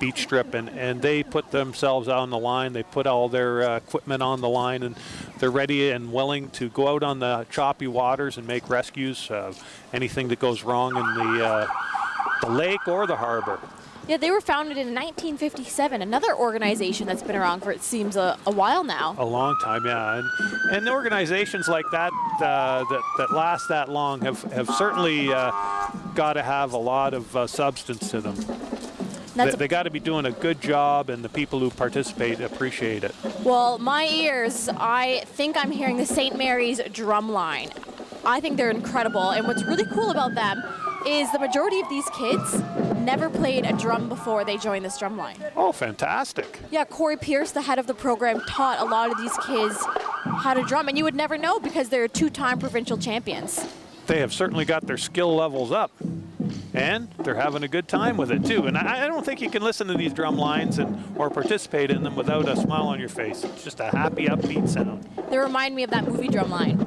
beach strip, and they put themselves on the line. They put all their equipment on the line, and they're ready and willing to go out on the choppy waters and make rescues. Anything that goes wrong in the lake or the harbor. Yeah, they were founded in 1957, another organization that's been around for, it seems, a while now. A long time, yeah. And organizations like that that last that long have certainly got to have a lot of substance to them. They got to be doing a good job, and the people who participate appreciate it. Well, my ears, I think I'm hearing the St. Mary's drum line. I think they're incredible, and what's really cool about them is the majority of these kids never played a drum before they joined this drum line. Oh, fantastic. Yeah, Corey Pierce, the head of the program, taught a lot of these kids how to drum, and you would never know because they're two-time provincial champions. They have certainly got their skill levels up, and they're having a good time with it too. And I don't think you can listen to these drum lines or participate in them without a smile on your face. It's just a happy, upbeat sound. They remind me of that movie Drum Line.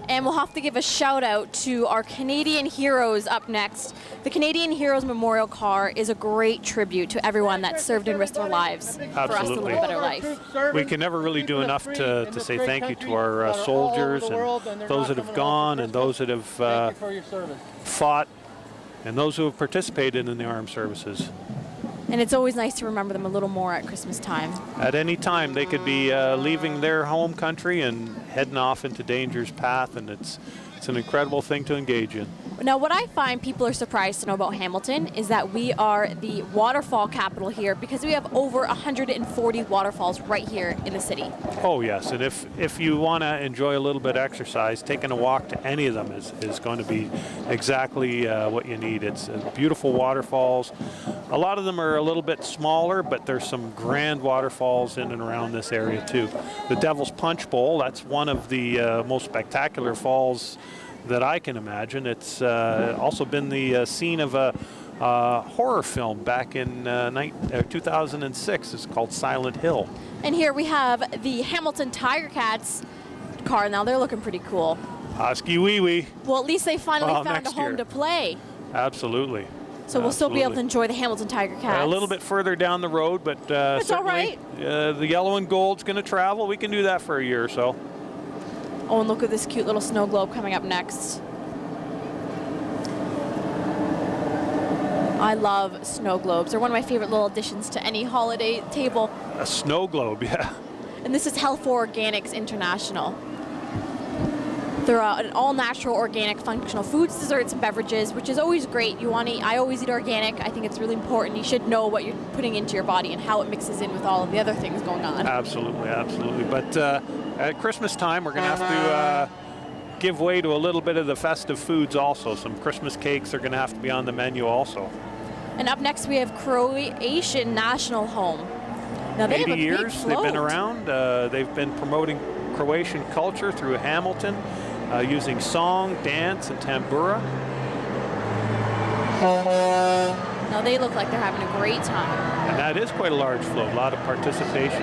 And we'll have to give a shout out to our Canadian heroes up next. The Canadian Heroes Memorial Car is a great tribute to everyone that served and risked their lives for us to live a better life. We can never really do enough to say thank you to our soldiers and those that have gone and those that have fought and those who have participated in the armed services. And it's always nice to remember them a little more at Christmas time. At any time, they could be leaving their home country and heading off into danger's path, and it's an incredible thing to engage in. Now, what I find people are surprised to know about Hamilton is that we are the waterfall capital here because we have over 140 waterfalls right here in the city. Oh, yes, and if you want to enjoy a little bit of exercise, taking a walk to any of them is going to be exactly what you need. It's beautiful waterfalls. A lot of them are a little bit smaller, but there's some grand waterfalls in and around this area too. The Devil's Punch Bowl, that's one of the most spectacular falls that I can imagine. It's also been the scene of a horror film back in 2006. It's called Silent Hill. And here we have the Hamilton Tiger Cats car. Now they're looking pretty cool. Husky wee wee. Well, at least they finally found a home to play. Absolutely. So we'll still be able to enjoy the Hamilton Tiger Cats. A little bit further down the road, but it's all right. The yellow and gold's going to travel. We can do that for a year or so. Oh, and look at this cute little snow globe coming up next. I love snow globes. They're one of my favorite little additions to any holiday table. A snow globe, yeah. And this is Health for Organics International. They're an all-natural, organic, functional foods, desserts, and beverages, which is always great. I always eat organic. I think it's really important. You should know what you're putting into your body and how it mixes in with all of the other things going on. Absolutely, absolutely. But at Christmas time, we're going to have to give way to a little bit of the festive foods also. Some Christmas cakes are going to have to be on the menu also. And up next, we have Croatian National Home. Now, they 80 have a years big they've float. been around. They've been promoting Croatian culture through Hamilton, using song, dance, and tambura. Now they look like they're having a great time. And that is quite a large float, a lot of participation.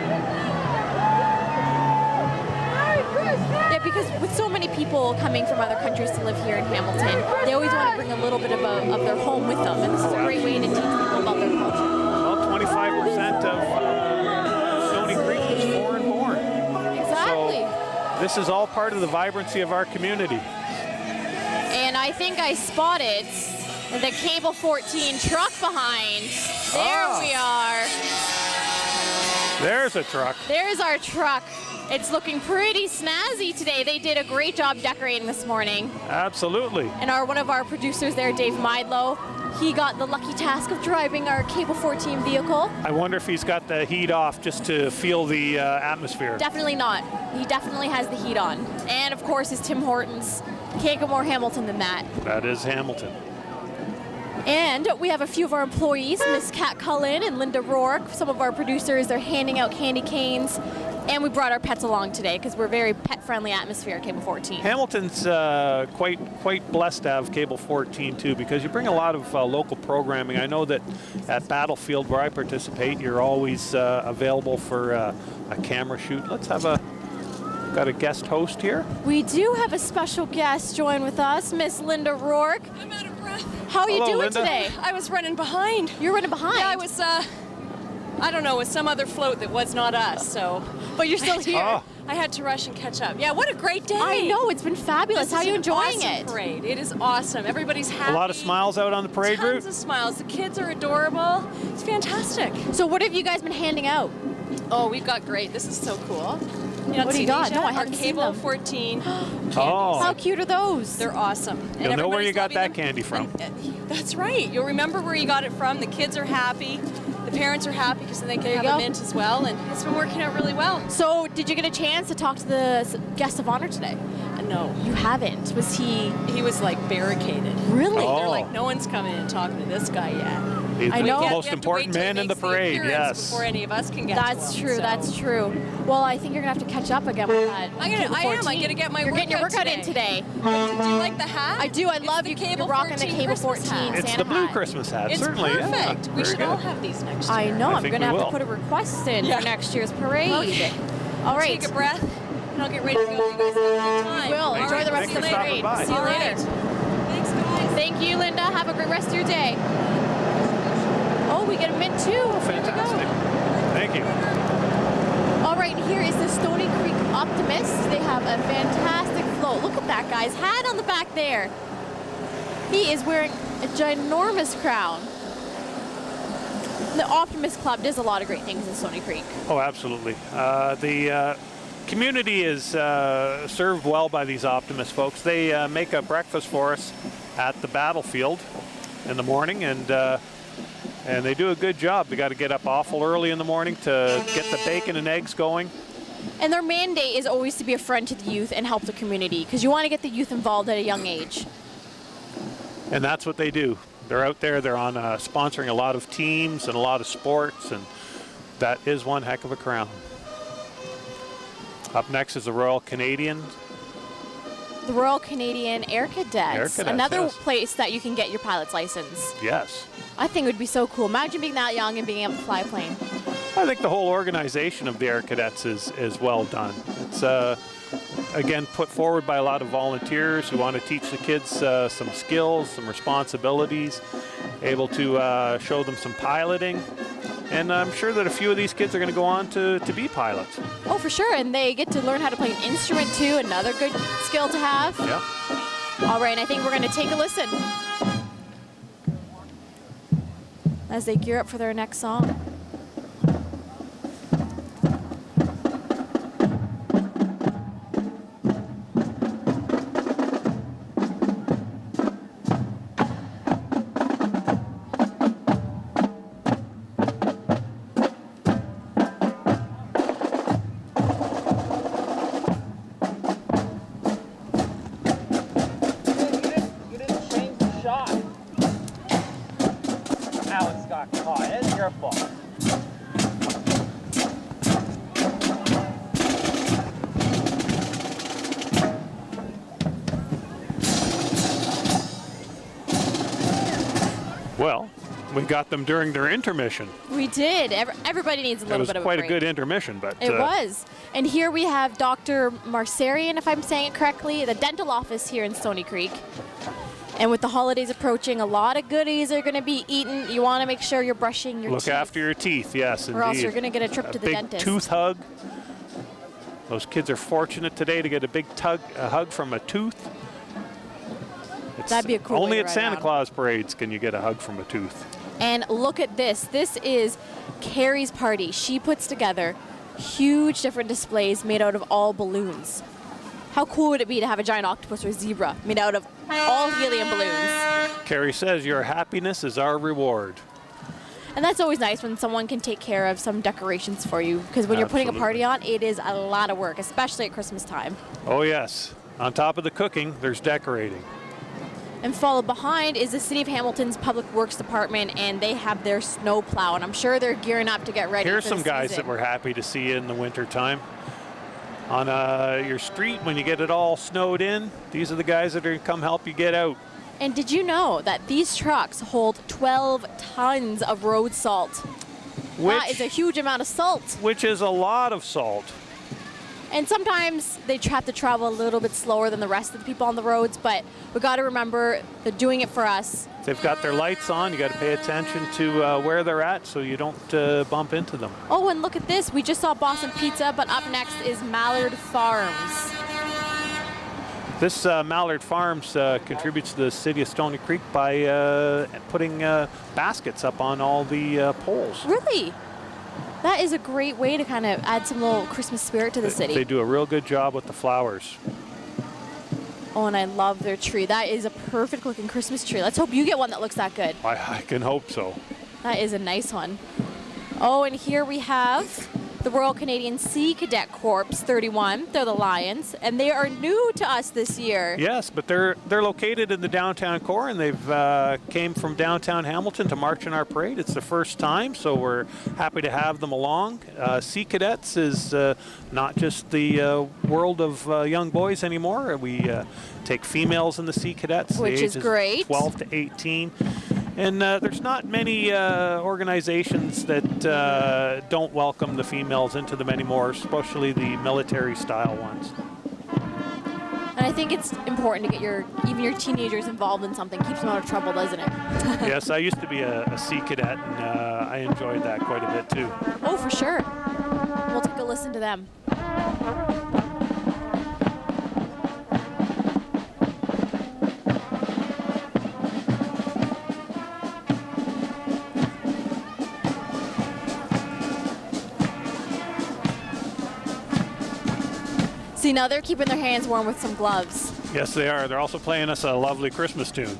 Yeah, because with so many people coming from other countries to live here in Hamilton, they always want to bring a little bit of their home with them, and this is a great way to teach people about their culture. Well, 25% of Stoney Creek is foreign-born. Exactly. So this is all part of the vibrancy of our community. And I think I spotted the Cable 14 truck behind. There we are. There's a truck. There's our truck. It's looking pretty snazzy today. They did a great job decorating this morning. Absolutely. And one of our producers there, Dave Midlow, He got the lucky task of driving our Cable 14 vehicle. I wonder if he's got the heat off just to feel the atmosphere. Definitely not. He definitely has the heat on. And of course, is Tim Hortons. Can't get more Hamilton than that. That is Hamilton. And we have a few of our employees, Miss Kat Cullen and Linda Rourke. Some of our producers, they're handing out candy canes. And we brought our pets along today because we're a very pet-friendly atmosphere at Cable 14. Hamilton's quite blessed to have Cable 14 too, because you bring a lot of local programming. I know that at Battlefield, where I participate, you're always available for a camera shoot. Let's have got a guest host here. We do have a special guest join with us, Miss Linda Rourke. I'm out of breath. How are you Hello, doing Linda. today? I was running behind. You're running behind. Yeah, I was, I don't know, with some other float that was not us, so. But you're still here. Oh. I had to rush and catch up. Yeah, what a great day. I know, it's been fabulous. This How are is you an enjoying awesome it? Parade. It is awesome. Everybody's happy. A lot of smiles out on the parade route. Tons of smiles. The kids are adorable. It's fantastic. So what have you guys been handing out? Oh, we've got great. This is so cool. What do you got? No, I haven't seen Cable them. 14 candies. Oh. How cute are those? They're awesome. And You'll know where you everybody's got that loving them. candy from. That's right. You'll remember where you got it from. The kids are happy. The parents are happy because then they There can you have a go. mint as well. And it's been working out really well. So did you get a chance to talk to the guest of honor today? No, You haven't. Was he he was like barricaded. really? Oh. They're like, no one's coming in and talking to this guy yet. He's I know. the You most important man in the parade. Yes. Before any of us can get to That's him, true. so. That's true. Well, I think you're gonna have to catch up again with that. I am. I'm gonna get my You're getting your workout in today. Do you like the hat? I do. I It's love the you. Cable You're rocking the 14 Cable Christmas 14 hat. It's Santa the blue hat. Christmas hat. It's Certainly. perfect. Yeah. We Very should good. all have these next year. I know. I I'm think gonna we have will. to put a request in Yeah. for next year's parade. Okay. All right. Take a breath, and I'll get ready to go. You guys have a good time. Will. All Enjoy right, the rest see of the you later. parade. Bye. See you All later. right. Thanks, guys. Thank you, Linda. Have a great rest of your day. Oh, we get a mint too. There we go. Fantastic. Thank you. All right, here is the Stoney Creek Optimist. They have a fantastic float. Look at that guy's hat on the back there. He is wearing a ginormous crown. The Optimist Club does a lot of great things in Stoney Creek. Oh, absolutely. The community is served well by these Optimist folks. They make a breakfast for us at the battlefield in the morning, and they do a good job. They got to get up awful early in the morning to get the bacon and eggs going. And their mandate is always to be a friend to the youth and help the community, because you want to get the youth involved at a young age. And that's what they do. They're out there, they're on sponsoring a lot of teams and a lot of sports, and that is one heck of a crown. Up next is the Royal Canadian. The Royal Canadian Air Cadets, Air Cadets, another yes. place that you can get your pilot's license. Yes. I think it would be so cool. Imagine being that young and being able to fly a plane. I think the whole organization of the Air Cadets is well done. It's again put forward by a lot of volunteers who want to teach the kids some skills, some responsibilities, able to show them some piloting. And I'm sure that a few of these kids are going to go on to be pilots. Oh, for sure. And they get to learn how to play an instrument too, another good skill to have. Yeah. All right, and I think we're going to take a listen as they gear up for their next song. You didn't change the shot. Alex got caught. It's your fault. Well, we got them during their intermission. We did. Everybody needs a It little was bit of quite a a break. good intermission, but It was. And here we have Dr. Marcerian, if I'm saying it correctly, the dental office here in Stoney Creek. And with the holidays approaching, a lot of goodies are going to be eaten. You want to make sure you're brushing your look teeth. after your teeth. Yes, indeed. Or else you're going to get a trip to the big dentist. tooth hug. Those kids are fortunate today to get a hug from a tooth. It's That'd be a cool way Only to at ride Santa around. Claus parades can you get a hug from a tooth. And look at this. This is Carrie's party. She puts together huge different displays made out of all balloons. How cool would it be to have a giant octopus or zebra made out of all helium balloons? Carrie says your happiness is our reward. And that's always nice when someone can take care of some decorations for you, because when you're putting a party on, it is a lot of work, especially at Christmas time. Oh yes. On top of the cooking, there's decorating. And followed behind is the City of Hamilton's Public Works Department, and they have their snow plow, and I'm sure they're gearing up to get ready Here's for some the guys season. that we're happy to see in the winter time. On your street, when you get it all snowed in, these are the guys that are going to come help you get out. And did you know that these trucks hold 12 tons of road salt? That is a huge amount of salt. Which is a lot of salt. And sometimes they have to travel a little bit slower than the rest of the people on the roads, but we got to remember they're doing it for us. They've got their lights on. You got to pay attention to where they're at so you don't bump into them. Oh, and look at this. We just saw Boston Pizza, but up next is Mallard Farms. This Mallard Farms contributes to the city of Stoney Creek by putting baskets up on all the poles. Really? That is a great way to kind of add some little Christmas spirit to the city. They do a real good job with the flowers. Oh, and I love their tree. That is a perfect looking Christmas tree. Let's hope you get one that looks that good. I can hope so. That is a nice one. Oh, and here we have the Royal Canadian Sea Cadet Corps 31. They're the Lions, and they are new to us this year. Yes, but they're located in the downtown core, and they've came from downtown Hamilton to march in our parade. It's the first time, so we're happy to have them along. Sea Cadets is not just the world of young boys anymore. We take females in the Sea Cadets. Which the is ages great. 12 to 18. And there's not many organizations that don't welcome the females into them anymore, especially the military-style ones. And I think it's important to get even your teenagers involved in something. Keeps them out of trouble, doesn't it? Yes, I used to be a Sea Cadet, and I enjoyed that quite a bit too. Oh, for sure. We'll take a listen to them. See, now they're keeping their hands warm with some gloves. Yes, they are. They're also playing us a lovely Christmas tune.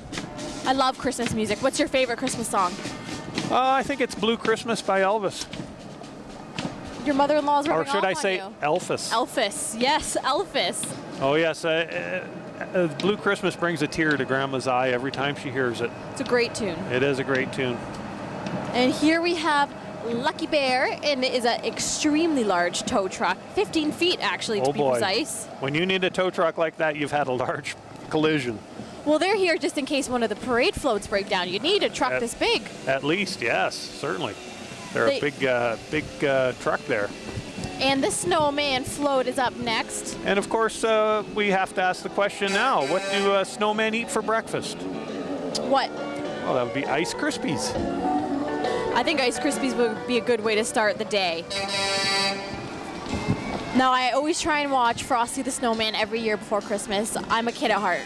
I love Christmas music. What's your favorite Christmas song? I think it's Blue Christmas by Elvis. Your mother-in-law's rubbing Or should I off on say you. Elvis? Elvis. Yes, Elvis. Oh, yes. Blue Christmas brings a tear to Grandma's eye every time she hears it. It's a great tune. It is a great tune. And here we have Lucky Bear, and it is an extremely large tow truck, 15 feet actually to be precise. When you need a tow truck like that, you've had a large collision. Well, they're here just in case one of the parade floats break down. You need a truck this big. At least, yes, certainly. They're a big truck there. And the snowman float is up next. And of course, we have to ask the question now: what do snowmen eat for breakfast? What? Well, that would be Ice Krispies. I think Ice Krispies would be a good way to start the day. Now, I always try and watch Frosty the Snowman every year before Christmas. I'm a kid at heart.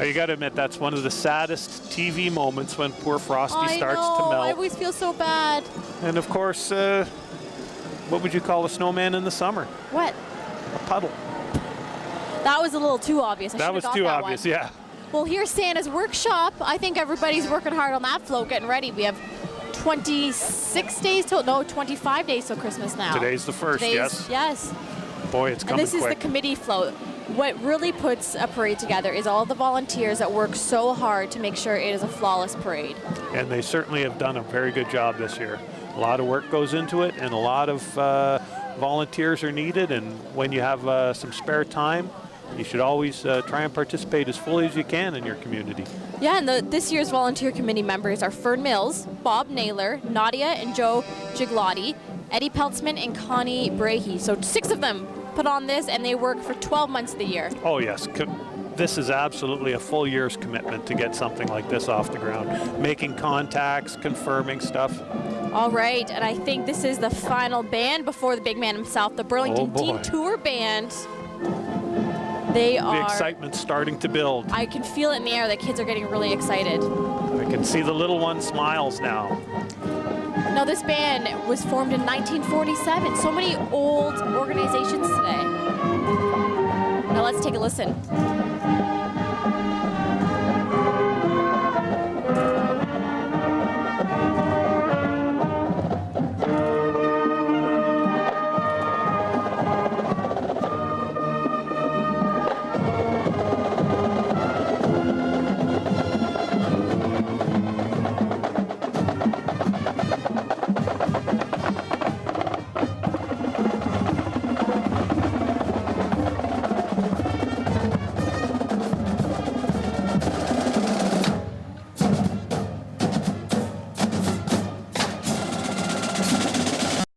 You got to admit, that's one of the saddest TV moments when poor Frosty starts to melt. I always feel so bad. And of course, what would you call a snowman in the summer? What? A puddle. That was a little too obvious. That was too obvious, yeah. Well, here's Santa's workshop. I think everybody's working hard on that float, getting ready. We have 25 days till Christmas now. Today's the first, yes. Yes. Boy, it's coming And this is the quick. committee float. What really puts a parade together is all the volunteers that work so hard to make sure it is a flawless parade. And they certainly have done a very good job this year. A lot of work goes into it, and a lot of volunteers are needed. And when you have some spare time, you should always try and participate as fully as you can in your community. Yeah, and this year's volunteer committee members are Fern Mills, Bob Naylor, Nadia and Joe Giglotti, Eddie Peltzman, and Connie Brahe. So 6 of them put on this, and they work for 12 months of the year. Oh, yes. This is absolutely a full year's commitment to get something like this off the ground. Making contacts, confirming stuff. All right, and I think this is the final band before the big man himself, the Burlington Teen Tour Band. They are... The excitement's starting to build. I can feel it in the air. The kids are getting really excited. I can see the little one smiles now. Now, this band was formed in 1947. So many old organizations today. Now let's take a listen.